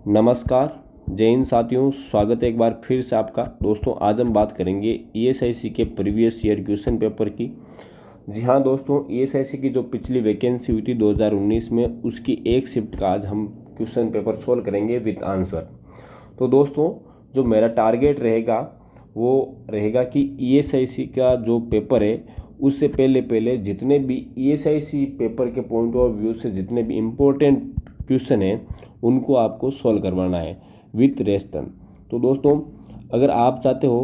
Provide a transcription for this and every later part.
नमस्कार, जय हिंद साथियों। स्वागत है एक बार फिर से आपका। दोस्तों, आज हम बात करेंगे ईएसआईसी के प्रीवियस ईयर क्वेश्चन पेपर की। जी हाँ दोस्तों, ईएसआईसी की जो पिछली वैकेंसी हुई थी 2019 में, उसकी एक शिफ्ट का आज हम क्वेश्चन पेपर सोल्व करेंगे विद आंसर। तो दोस्तों, जो मेरा टारगेट रहेगा वो रहेगा कि ईएसआईसी का जो पेपर है उससे पहले जितने भी ईएसआईसी पेपर के पॉइंट ऑफ व्यू से जितने भी इम्पोर्टेंट क्वेश्चन हैं उनको आपको सॉल्व करवाना है विथ रेस्टन। तो दोस्तों, अगर आप चाहते हो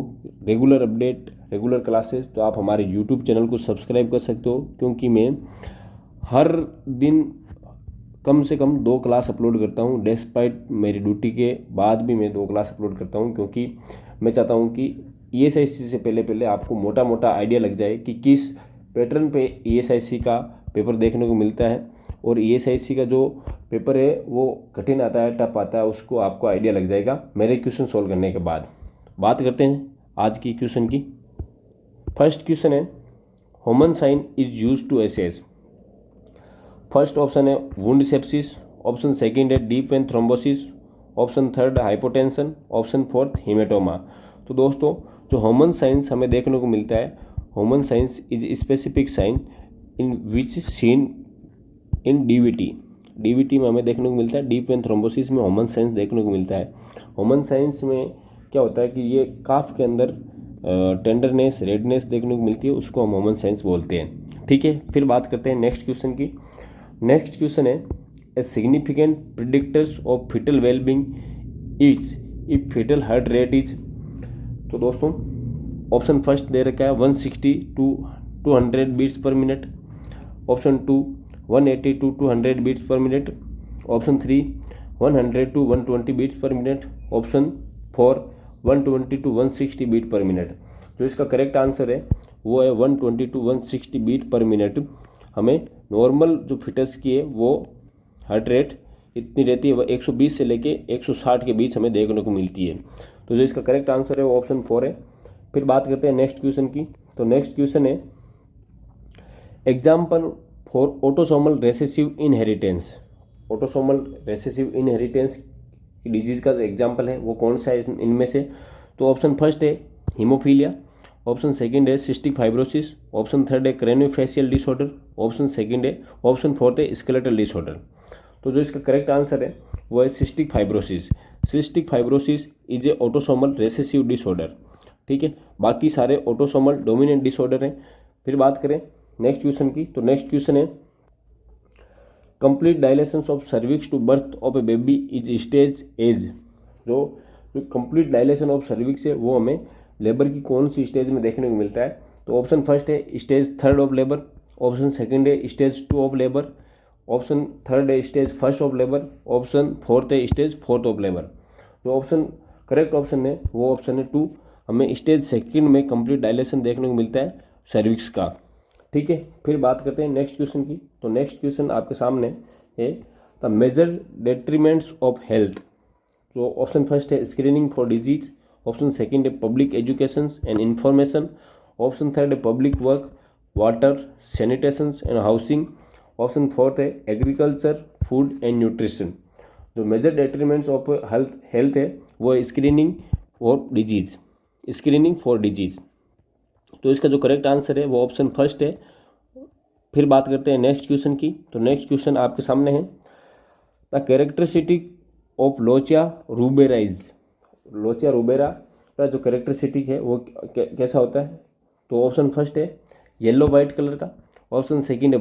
रेगुलर अपडेट, रेगुलर क्लासेस, तो आप हमारे यूट्यूब चैनल को सब्सक्राइब कर सकते हो, क्योंकि मैं हर दिन कम से कम 2 क्लास अपलोड करता हूँ। डेस्पाइट मेरी ड्यूटी के बाद भी मैं 2 क्लास अपलोड करता हूँ, क्योंकि मैं चाहता हूँ कि ईएसआईसी से पहले आपको मोटा मोटा आइडिया लग जाए कि किस पैटर्न पे ईएसआईसी का पेपर देखने को मिलता है, और ईएसआईसी का जो पेपर है वो कठिन आता है, टफ आता है, उसको आपको आइडिया लग जाएगा मेरे क्वेश्चन सोल्व करने के बाद। बात करते हैं आज की क्वेश्चन की। फर्स्ट क्वेश्चन है, Homan's sign is use to assess. First option है वुंड सेप्सिस, ऑप्शन सेकंड है deep vein thrombosis, option third hypotension, option fourth haematoma. तो दोस्तों, जो ह्यूमन साइंस हमें देखने को मिलता है, ह्यूमन साइंस is specific sign in which seen in DVT में हमें देखने को मिलता है। डीप वेन थ्रोम्बोसिस में ह्यूमन साइंस देखने को मिलता है। ह्यूमन साइंस में क्या होता है कि ये काफ के अंदर टेंडरनेस, रेडनेस देखने को मिलती है, उसको हम ह्यूमन साइंस बोलते हैं। ठीक है, फिर बात करते हैं नेक्स्ट क्वेश्चन की। नेक्स्ट क्वेश्चन है, a significant predictors of foetal wellbeing is if foetal heart rate is. तो दोस्तों, ऑप्शन फर्स्ट दे रखा है 160 to 200 beats per minute, option 2 180 to 200 beats per minute, option 3 100 to 120 beats per minute, option 4 120 to 160 beat per minute. जो इसका correct answer है वो है 120 टू 160 बीट पर मिनट। हमें नॉर्मल जो फिटस की है वो हार्ट रेट इतनी रहती है, वह 120 से लेके 160 के बीच हमें देखने को मिलती है। तो जो इसका करेक्ट आंसर है वो ऑप्शन 4 है। फिर बात करते हैं नेक्स्ट क्वेश्चन की। तो नेक्स्ट क्वेश्चन है, example for autosomal recessive inheritance. Autosomal recessive inheritance की डिजीज का जो एग्जाम्पल है वो कौन सा है इनमें से। तो ऑप्शन फर्स्ट है हीमोफीलिया, ऑप्शन सेकंड है सिस्टिक फाइब्रोसिस, ऑप्शन थर्ड है क्रेनियोफेशियल डिसऑर्डर, ऑप्शन फोर्थ है स्केलेटल डिसऑर्डर। तो जो इसका करेक्ट आंसर है वो है cystic fibrosis. Cystic fibrosis is a autosomal recessive disorder. ठीक है, बाकी सारे ऑटोसोमल डोमिनेंट डिसऑर्डर हैं। फिर बात करें नेक्स्ट क्वेश्चन की। तो नेक्स्ट क्वेश्चन है, complete dilation of cervix to birth of a baby is stage as. जो कंप्लीट डायलेशन ऑफ सर्विक्स है वो हमें लेबर की कौन सी स्टेज में देखने को मिलता है। तो ऑप्शन फर्स्ट है stage 3 of labour, option second है stage 2 of labour, option third है stage 1 of labour, option fourth है स्टेज 4 ऑफ लेबर। जो ऑप्शन करेक्ट ऑप्शन है वो ऑप्शन है 2। हमें स्टेज 2 में कंप्लीट डायलेशन देखने को मिलता है सर्विक्स का। ठीक है, फिर बात करते हैं नेक्स्ट क्वेश्चन की। तो नेक्स्ट क्वेश्चन आपके सामने है, the major detriments of health. तो ऑप्शन फर्स्ट है screening for disease, option second है public education and information, option third है public work, water, sanitation and housing, option fourth है एग्रीकल्चर, फूड एंड न्यूट्रिशन। जो major detriments of health है वो है screening for disease. तो इसका जो करेक्ट आंसर है वो ऑप्शन फर्स्ट है। फिर बात करते हैं नेक्स्ट क्वेश्चन की। तो नेक्स्ट क्वेश्चन आपके सामने है, the characteristic of lochia rubra is. Lochia rubra का जो कैरेक्टरिस्टिक है वो कैसा होता है। तो ऑप्शन फर्स्ट है येलो वाइट कलर का, ऑप्शन सेकंड है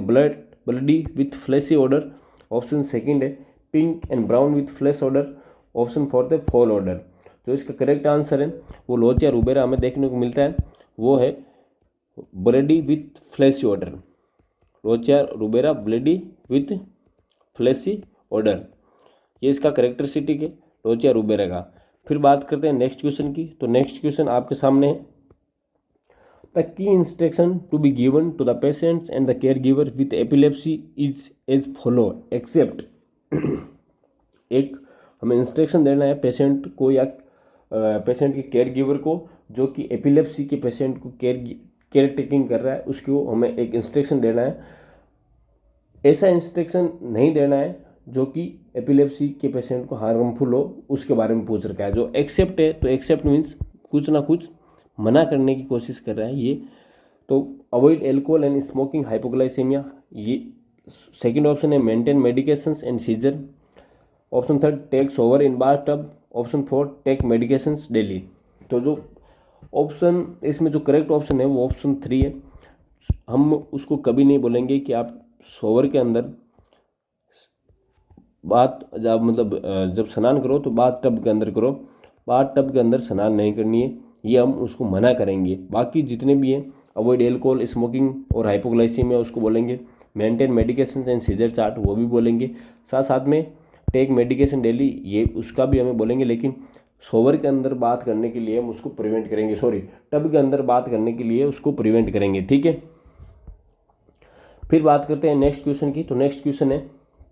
bloody with fleshy order, option second है pink and brown with flesh order, option fourth है फॉल ऑर्डर। जो इसका करेक्ट आंसर है वो लोचिया रूबेरा हमें देखने को मिलता है वो है bloody with fleshy order. Lochia rubra bloody with fleshy order, ये इसका कैरेक्टरिस्टिक है लोचिया रूबेरा का। फिर बात करते हैं नेक्स्ट क्वेश्चन की। तो नेक्स्ट क्वेश्चन आपके सामने है, the key instruction to be given to the patients and the care giver with epilepsy is as follow except. एक हमें इंस्ट्रक्शन देना है पेशेंट को या पेशेंट के केयर गिवर को, जो कि एपिलेप्सी के पेशेंट को केयर टेकिंग कर रहा है, उसको हमें एक इंस्ट्रक्शन देना है। ऐसा इंस्ट्रक्शन नहीं देना है जो कि एपिलेप्सी के पेशेंट को हार्मफुल हो उसके बारे में पूछ रखा है। जो एक्सेप्ट है तो एक्सेप्ट मीन्स कुछ ना कुछ मना करने की कोशिश कर रहा है ये। तो avoid alcohol and smoking hypoglycaemia, ये सेकंड ऑप्शन है। Maintain medications and seizure. Option third, take shower in bathtub. Option fourth, take medications daily. तो जो ऑप्शन इसमें जो करेक्ट ऑप्शन है वो ऑप्शन 3 है। हम उसको कभी नहीं बोलेंगे कि आप शॉवर के अंदर जब स्नान करो तो बाथ टब के अंदर करो, बाथ टब के अंदर स्नान नहीं करनी है, ये हम उसको मना करेंगे। बाकी जितने भी हैं, अवॉइड एल्कोहल, स्मोकिंग और हाइपोग्लाइसीमिया उसको बोलेंगे। Maintain medication and seizure chart वो भी बोलेंगे। साथ साथ में टेक मेडिकेशन डेली, ये उसका भी हमें बोलेंगे। लेकिन शॉवर के अंदर बात करने के लिए हम उसको प्रिवेंट करेंगे, टब के अंदर बात करने के लिए उसको प्रिवेंट करेंगे, ठीक है। फिर बात करते हैं नेक्स्ट क्वेश्चन की। तो नेक्स्ट क्वेश्चन है,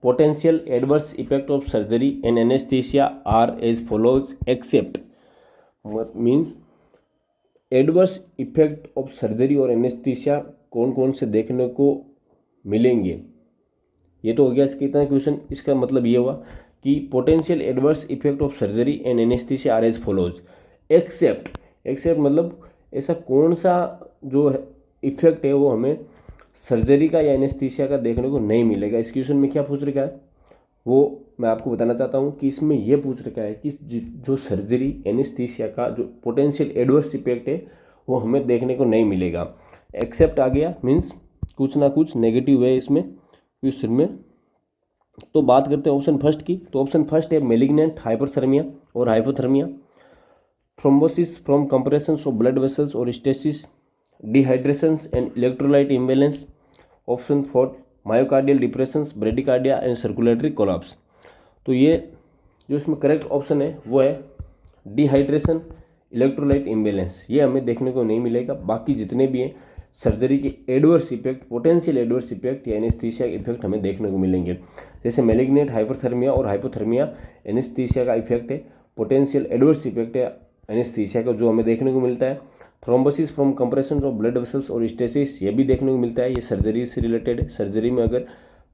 potential adverse effect of surgery and anaesthesia are as follows except. Means adverse effect of surgery और एनेस्थीसिया कौन कौन से देखने को मिलेंगे। ये तो हो गया इसके इतना क्वेश्चन। इसका मतलब ये हुआ कि potential adverse effect of surgery and anaesthesia are as follows except. Except मतलब ऐसा कौन सा जो इफेक्ट है वो हमें सर्जरी का या एनेस्थीसिया का देखने को नहीं मिलेगा। इस क्वेश्चन में क्या पूछ रखा है वो मैं आपको बताना चाहता हूँ कि इसमें यह पूछ रखा है कि जो सर्जरी एनेस्थीसिया का जो पोटेंशियल एडवर्स इफेक्ट है वो हमें देखने को नहीं मिलेगा। एक्सेप्ट आ गया मीन्स कुछ ना कुछ नेगेटिव है इसमें क्वेश्चन में। तो बात करते हैं ऑप्शन फर्स्ट की। तो ऑप्शन फर्स्ट है मेलिग्नेंट हाइपरथर्मिया और hypothermia, thrombosis from compressions of blood vessels और stasis, dehydrations and electrolyte imbalance. Option fourth, myocardial depressions, bradycardia and circulatory collapse. तो ये जो इसमें करेक्ट ऑप्शन है वो है डिहाइड्रेशन, इलेक्ट्रोलाइट इम्बैलेंस, ये हमें देखने को नहीं मिलेगा। बाकी जितने भी हैं सर्जरी के adverse effect, potential adverse effect या एनेस्थीसिया इफेक्ट हमें देखने को मिलेंगे। जैसे मेलिग्नेंट हाइपरथर्मिया और हाइपोथर्मिया एनेस्थीसिया का इफेक्ट है, पोटेंशियल एडवर्स इफेक्ट है एनेस्थीसिया का जो हमें देखने को मिलता है। Thrombosis from compression of blood vessels और स्टेसिस, ये भी देखने को मिलता है, ये सर्जरी से रिलेटेड है। सर्जरी में अगर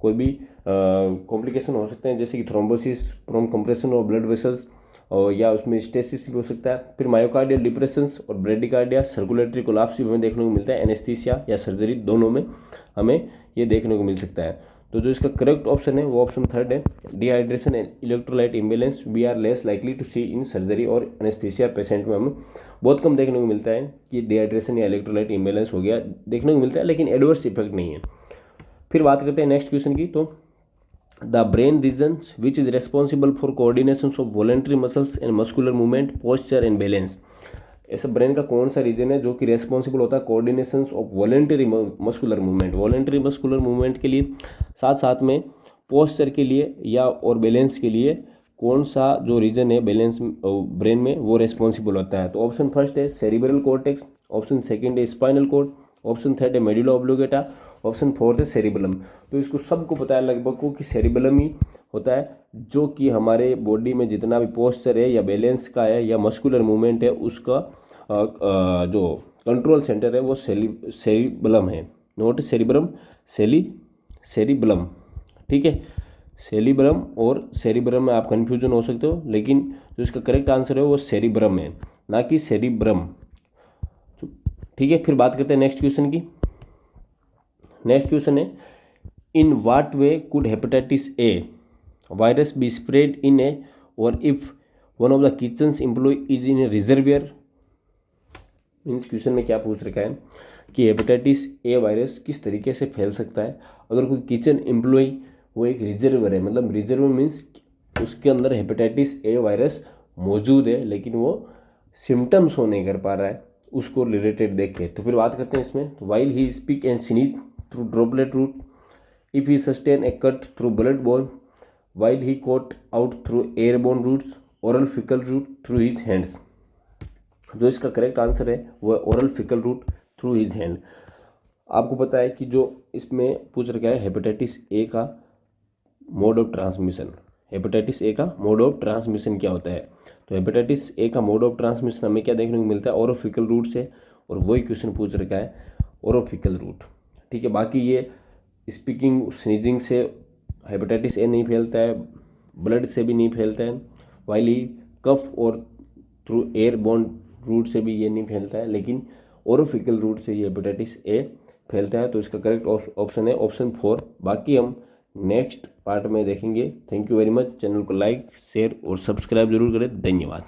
कोई भी कॉम्प्लिकेशन हो सकते हैं जैसे कि thrombosis from compression of blood vessels और या उसमें स्टेसिस भी हो सकता है। फिर मायोकार्डियल डिप्रेशंस और ब्रेडिकार्डिया, सर्कुलेटरी कोलैप्स भी हमें देखने को मिलता है। एनेस्थीसिया या सर्जरी दोनों में हमें ये देखने को मिल सकता है। तो जो इसका करेक्ट ऑप्शन है वो ऑप्शन थर्ड है, dehydration and electrolyte imbalance we are less likely to see in surgery और एनेस्थीसिया पेशेंट में हमें बहुत कम देखने को मिलता है कि डिहाइड्रेशन या इलेक्ट्रोलाइट इम्बैलेंस हो गया, देखने को मिलता है लेकिन एडवर्स इफेक्ट नहीं है। फिर बात करते हैं नेक्स्ट क्वेश्चन की। तो the brain regions which is responsible for coordination of voluntary muscles and muscular movement, posture and balance. ऐसा ब्रेन का कौन सा रीजन है जो कि रेस्पॉन्सिबल होता है coordination of voluntary muscular movement, voluntary muscular movement के लिए, साथ साथ में पोस्चर के लिए या और बैलेंस के लिए कौन सा जो रीजन है बैलेंस ब्रेन में वो रेस्पॉन्सिबल होता है। तो ऑप्शन फर्स्ट है सेरिब्रल कॉर्टेक्स, ऑप्शन सेकंड है स्पाइनल कॉर्ड, ऑप्शन थर्ड है मेडुला ऑब्लिंगेटा, ऑप्शन फोर्थ है सेरिबेलम। तो इसको सबको पता है लगभग को कि सेरिबेलम ही होता है जो कि हमारे बॉडी में जितना भी पोस्चर है या बैलेंस का है या मस्कुलर मूवमेंट है उसका जो कंट्रोल सेंटर है वो सेरिबेलम है, नोट सेरिब्रम, सेरिबेलम, ठीक है। सेरिब्रम और सेरिब्रम में आप कंफ्यूजन हो सकते हो, लेकिन जो इसका करेक्ट आंसर है वो सेरिब्रम है, ना कि सेरिब्रम, ठीक है। फिर बात करते हैं नेक्स्ट क्वेश्चन की। नेक्स्ट क्वेश्चन है, in what way could hepatitis a virus be spread in a or if one of the kitchen employ is in a reservoir. Means question में क्या पूछ रखा है कि हेपेटाइटिस ए वायरस किस तरीके से फैल सकता है अगर कोई किचन एम्प्लॉय वो एक रिजर्वर है, मतलब रिजर्वर मीन्स उसके अंदर हेपेटाइटिस ए वायरस मौजूद है लेकिन वो सिम्टम्स शो नहीं कर पा रहा है, उसको रिलेटेड देखें। तो फिर बात करते हैं इसमें। तो while he speak and sneeze through droplet route, if he sustain a cut through blood borne, while he cough out through airborne routes, oral faecal route through his hands. जो इसका करेक्ट आंसर है वो है oral faecal route through his hand. आपको पता है कि जो इसमें पूछ रखा है हेपेटाइटिस ए का mode of transmission, hepatitis A का मोड ऑफ ट्रांसमिशन क्या होता है। तो हेपेटाइटिस ए का मोड ऑफ ट्रांसमिशन हमें क्या देखने को मिलता है, ओरोफिकल रूट से, और वही क्वेश्चन पूछ रखा है ओरोफिकल रूट, ठीक है। बाकी ये स्पीकिंग स्नीजिंग से हेपेटाइटिस ए नहीं फैलता है, ब्लड से भी नहीं फैलता है, वाइल ही कफ और थ्रू एयरबोर्न रूट से भी ये नहीं फैलता है, लेकिन ओरोफिकल रूट से ये हेपेटाइटिस ए फैलता है। तो इसका करेक्ट ऑप्शन है ऑप्शन 4। बाकी हम नेक्स्ट पार्ट में देखेंगे। Thank you very much. Channel को लाइक शेयर और सब्सक्राइब जरूर करें। धन्यवाद।